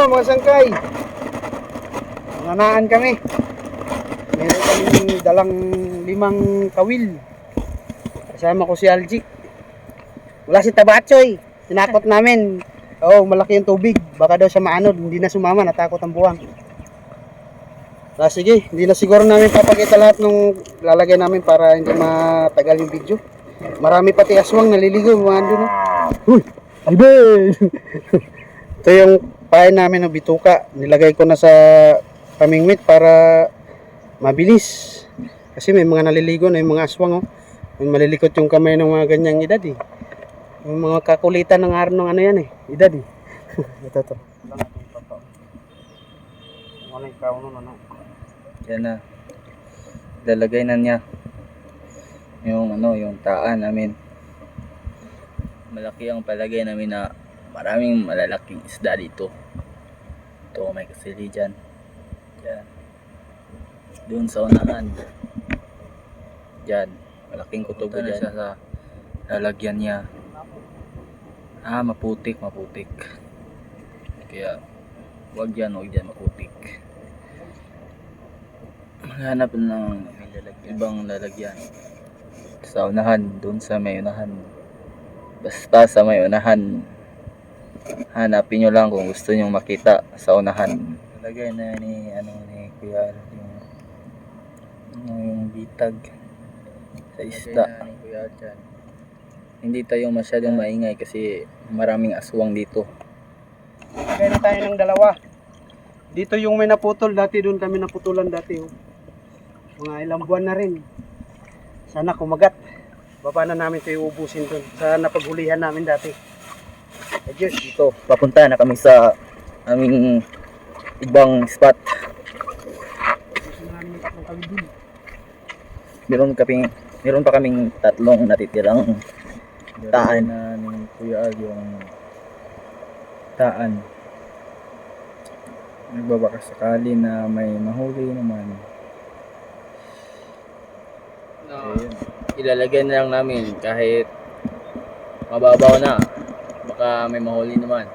mga sangkay. Nanaan kami. Meron kaming dalang 5 kawil. Kasama ko si Algic. Wala si Tabachoy. Tinakot namin. Oo, malaki yung tubig. Baka daw siya maanod. Hindi na sumama. Natakot ang buwang. Sige, hindi na siguro namin papakita lahat nung lalagay namin para hindi matagal yung video. Marami pati aswang naliligo. Mga andun, no? Huy! Albel! Ito yung pain namin ng bituka. Nilagay ko na sa pamingwit para mabilis. Kasi may mga naliligo na yung mga aswang. Oh. May malilikot yung kamay ng mga ganyang edad. Eh. Yung mga kakulitan ng arnong ano yan eh. Edad eh. Ito. Yan na. Lalagay na niya yung taan namin. Malaki ang palagay namin na maraming malalaking isda dito. Ito may kasili dyan. Dyan. Doon sa unahan. Dyan. Malaking kutubo dyan. Siya sa lalagyan niya. Maputik. Kaya wag dyan maputik. Maghanap ng ibang lalagyan. Sa unahan. Doon sa may unahan. Basta sa may unahan, hanapin nyo lang kung gusto nyo makita sa unahan. Lagay na ni Kuya yung bitag sa isda. Hindi tayo masyadong maingay kasi maraming aswang dito. Lagay na tayo ng dalawa. Dito yung may naputol dati, doon kami naputulan dati. Oh. Mga ilang buwan na rin. Sana kumagat. Baba na namin ito iubusin doon sa napaghulihan namin dati. Diyos. Dito, papunta na kami sa aming ibang spot. Meron pa kaming 3 natitirang taan na ni Kuya Al yung taan. Nagbabaka sakali na may mahuli naman. Ayun. Ilalagay na lang namin kahit mababaw na, baka may mahuli naman.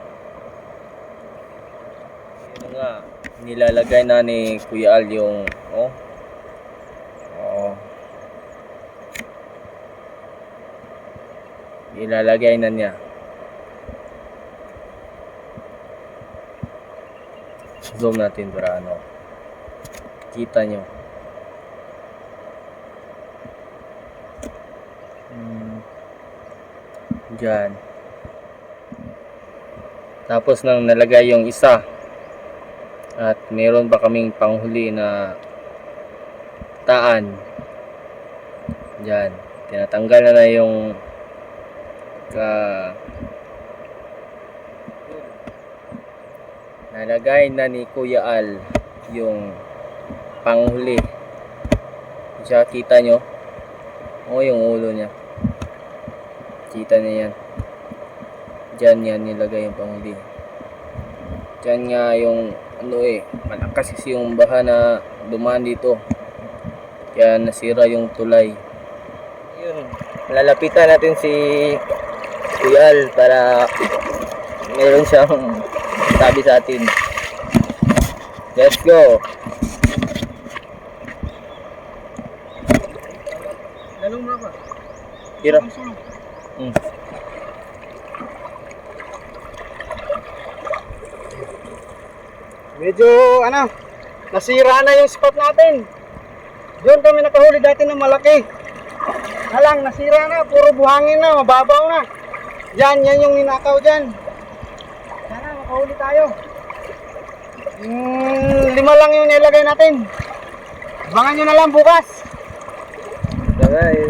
Yun nga, nilalagay na ni Kuya Al yung ilalagay na niya. Zoom natin para kita nyo. Diyan. Tapos nang nalagay yung isa at meron pa kaming panghuli na taan. Diyan. Tinatanggal na yung nalagay na ni Kuya Al yung panghuli. Diyan kita nyo. Yung ulo niya. Kita niya yan. Diyan yan nilagay yung panghuli. Diyan nga yung malakas kasi yung baha na dumaan dito. Kaya nasira yung tulay. Yun. Lalapitan natin si Kuya Al para meron siyang sabi sa atin. Let's go. Dalong mo ba? Tira. Medyo nasira na yung spot natin. Doon kami nakahuli dati ng malaki. Nasira na, puro buhangin na, mababaw na. Yan yung ninakaw dyan. Sana makahuli tayo. 5 lang yung nilagay natin. Abangan nyo na lang bukas. Bye.